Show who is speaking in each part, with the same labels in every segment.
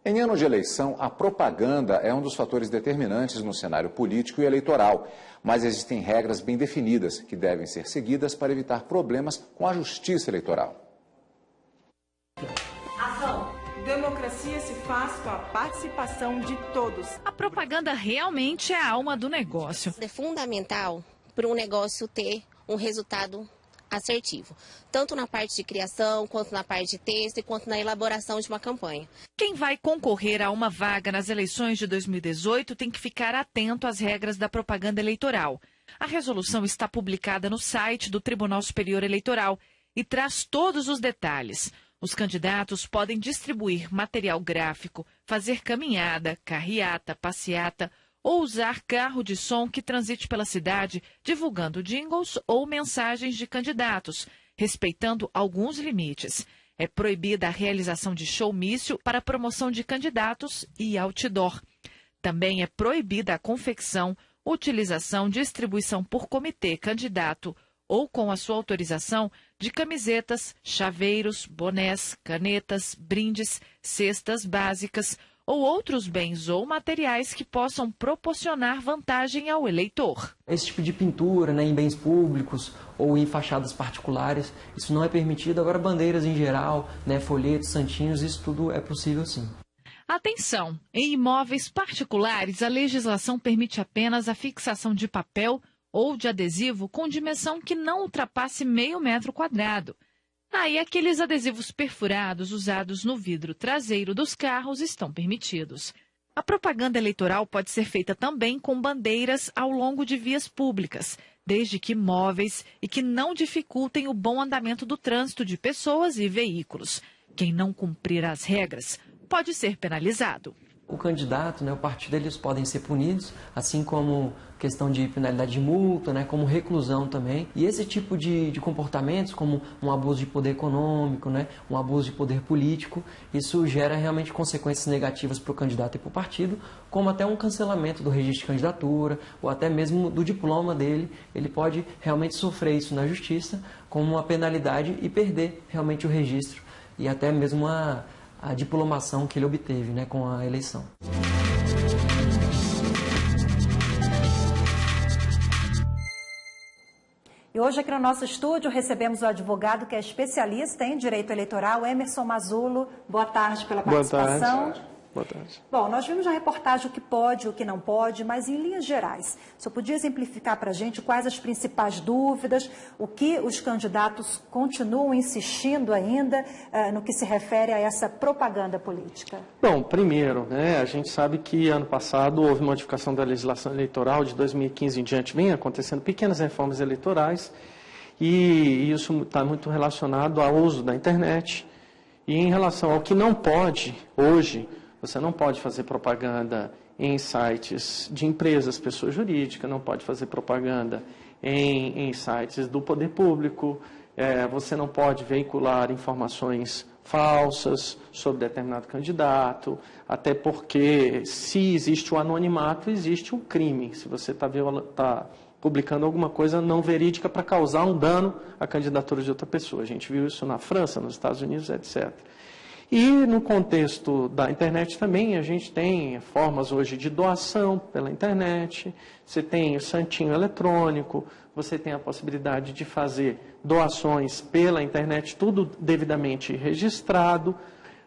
Speaker 1: Em ano de eleição, a propaganda é um dos fatores determinantes no cenário político e eleitoral, mas existem regras bem definidas que devem ser seguidas para evitar problemas com a justiça eleitoral.
Speaker 2: Ação! Democracia se faz com a participação de todos.
Speaker 3: A propaganda realmente é a alma do negócio.
Speaker 4: É fundamental para um negócio ter um resultado assertivo, tanto na parte de criação, quanto na parte de texto, quanto na elaboração de uma campanha.
Speaker 3: Quem vai concorrer a uma vaga nas eleições de 2018 tem que ficar atento às regras da propaganda eleitoral. A resolução está publicada no site do Tribunal Superior Eleitoral e traz todos os detalhes. Os candidatos podem distribuir material gráfico, fazer caminhada, carreata, passeata ou usar carro de som que transite pela cidade, divulgando jingles ou mensagens de candidatos, respeitando alguns limites. É proibida a realização de showmício para promoção de candidatos e outdoor. Também é proibida a confecção, utilização, distribuição por comitê candidato ou com a sua autorização de camisetas, chaveiros, bonés, canetas, brindes, cestas básicas ou outros bens ou materiais que possam proporcionar vantagem ao eleitor.
Speaker 5: Esse tipo de pintura, em bens públicos ou em fachadas particulares, isso não é permitido. Agora, bandeiras em geral, folhetos, santinhos, isso tudo é possível sim.
Speaker 3: Atenção! Em imóveis particulares, a legislação permite apenas a fixação de papel ou de adesivo com dimensão que não ultrapasse meio metro quadrado. Aí, aqueles adesivos perfurados usados no vidro traseiro dos carros estão permitidos. A propaganda eleitoral pode ser feita também com bandeiras ao longo de vias públicas, desde que móveis e que não dificultem o bom andamento do trânsito de pessoas e veículos. Quem não cumprir as regras pode ser penalizado.
Speaker 5: O candidato, o partido, eles podem ser punidos, assim como questão de penalidade de multa, como reclusão também. E esse tipo de comportamentos, como um abuso de poder econômico, um abuso de poder político, isso gera realmente consequências negativas para o candidato e para o partido, como até um cancelamento do registro de candidatura, ou até mesmo do diploma dele. Ele pode realmente sofrer isso na justiça como uma penalidade e perder realmente o registro e até mesmo a diplomação que ele obteve com a eleição.
Speaker 6: E hoje aqui no nosso estúdio recebemos o advogado que é especialista em direito eleitoral, Emerson Mazzulo. Boa tarde pela participação.
Speaker 7: Boa tarde. Boa tarde.
Speaker 6: Bom, nós vimos na reportagem o que pode, o que não pode, mas em linhas gerais, o senhor podia exemplificar para a gente quais as principais dúvidas, o que os candidatos continuam insistindo ainda no que se refere a essa propaganda política?
Speaker 7: Bom, primeiro, a gente sabe que ano passado houve modificação da legislação eleitoral, de 2015 em diante vem acontecendo pequenas reformas eleitorais e isso está muito relacionado ao uso da internet. E em relação ao que não pode hoje, você não pode fazer propaganda em sites de empresas, pessoa jurídica, não pode fazer propaganda em sites do poder público, você não pode veicular informações falsas sobre determinado candidato, até porque se existe o anonimato, existe o crime. Se você está publicando alguma coisa não verídica para causar um dano à candidatura de outra pessoa. A gente viu isso na França, nos Estados Unidos, etc. E no contexto da internet também, a gente tem formas hoje de doação pela internet, você tem o santinho eletrônico, você tem a possibilidade de fazer doações pela internet, tudo devidamente registrado.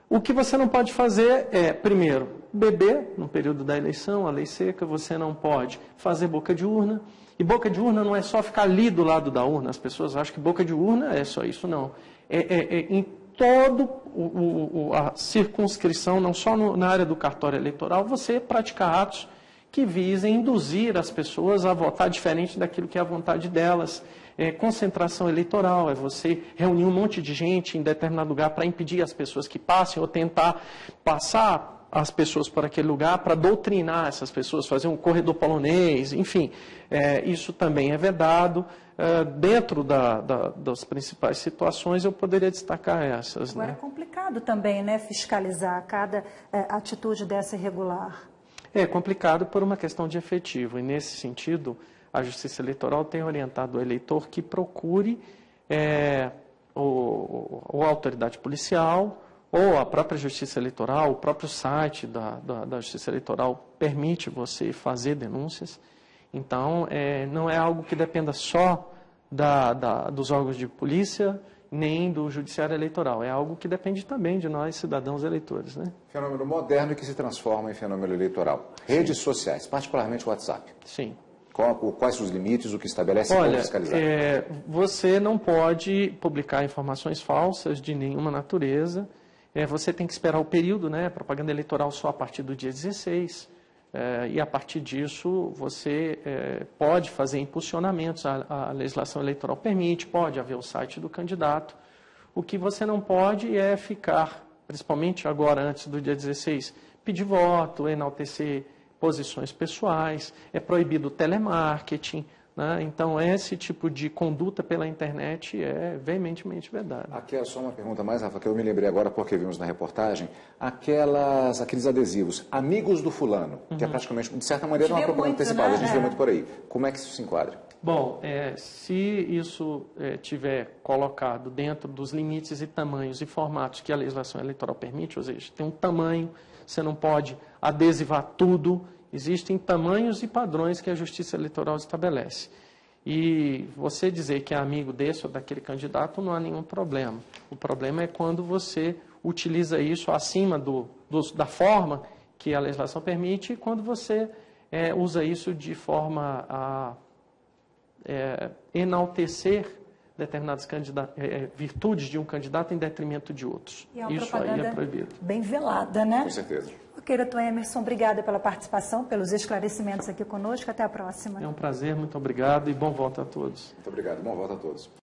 Speaker 7: O que você não pode fazer é, primeiro, beber no período da eleição, a lei seca, você não pode fazer boca de urna. E boca de urna não é só ficar ali do lado da urna, as pessoas acham que boca de urna é só isso, não. Em toda a circunscrição, não só na área do cartório eleitoral, você praticar atos que visem induzir as pessoas a votar diferente daquilo que é a vontade delas. Concentração eleitoral, é você reunir um monte de gente em determinado lugar para impedir as pessoas que passem ou tentar passar as pessoas por aquele lugar para doutrinar essas pessoas, fazer um corredor polonês, enfim, isso também é vedado. Dentro das principais situações, eu poderia destacar essas.
Speaker 6: Agora é complicado também, fiscalizar cada atitude dessa irregular.
Speaker 7: É complicado por uma questão de efetivo, e nesse sentido, a Justiça Eleitoral tem orientado o eleitor que procure a autoridade policial ou a própria Justiça Eleitoral, o próprio site da Justiça Eleitoral permite você fazer denúncias. Então, não é algo que dependa só dos órgãos de polícia, nem do Judiciário Eleitoral. É algo que depende também de nós, cidadãos eleitores, né?
Speaker 1: Fenômeno moderno que se transforma em fenômeno eleitoral. Redes sociais, particularmente o WhatsApp.
Speaker 7: Sim.
Speaker 1: Quais os limites, o que estabelece e como fiscalizar?
Speaker 7: Você não pode publicar informações falsas de nenhuma natureza. Você tem que esperar o período, né? Propaganda eleitoral só a partir do dia 16. E a partir disso você pode fazer impulsionamentos, a legislação eleitoral permite, pode haver o site do candidato. O que você não pode é ficar, principalmente agora antes do dia 16, pedir voto, enaltecer posições pessoais, é proibido o telemarketing, né? Então esse tipo de conduta pela internet é veementemente vedado.
Speaker 1: Aqui é só uma pergunta mais, Rafa, que eu me lembrei agora porque vimos na reportagem, aqueles adesivos, amigos do fulano, que é praticamente, de certa maneira, uma propaganda antecipada, né? A gente vê muito por aí. Como é que isso se enquadra?
Speaker 7: Bom, se isso tiver colocado dentro dos limites e tamanhos e formatos que a legislação eleitoral permite, ou seja, tem um tamanho, você não pode adesivar tudo, existem tamanhos e padrões que a Justiça Eleitoral estabelece. E você dizer que é amigo desse ou daquele candidato não há nenhum problema. O problema é quando você utiliza isso acima da forma que a legislação permite e quando você usa isso de forma a enaltecer determinadas virtudes de um candidato em detrimento de outros. Isso aí é proibido.
Speaker 6: Bem velada, né?
Speaker 1: Com certeza.
Speaker 6: Ok, doutor Emerson, obrigada pela participação, pelos esclarecimentos aqui conosco. Até a próxima.
Speaker 7: É um prazer, muito obrigado e bom voto a todos.
Speaker 1: Muito obrigado, bom voto a todos.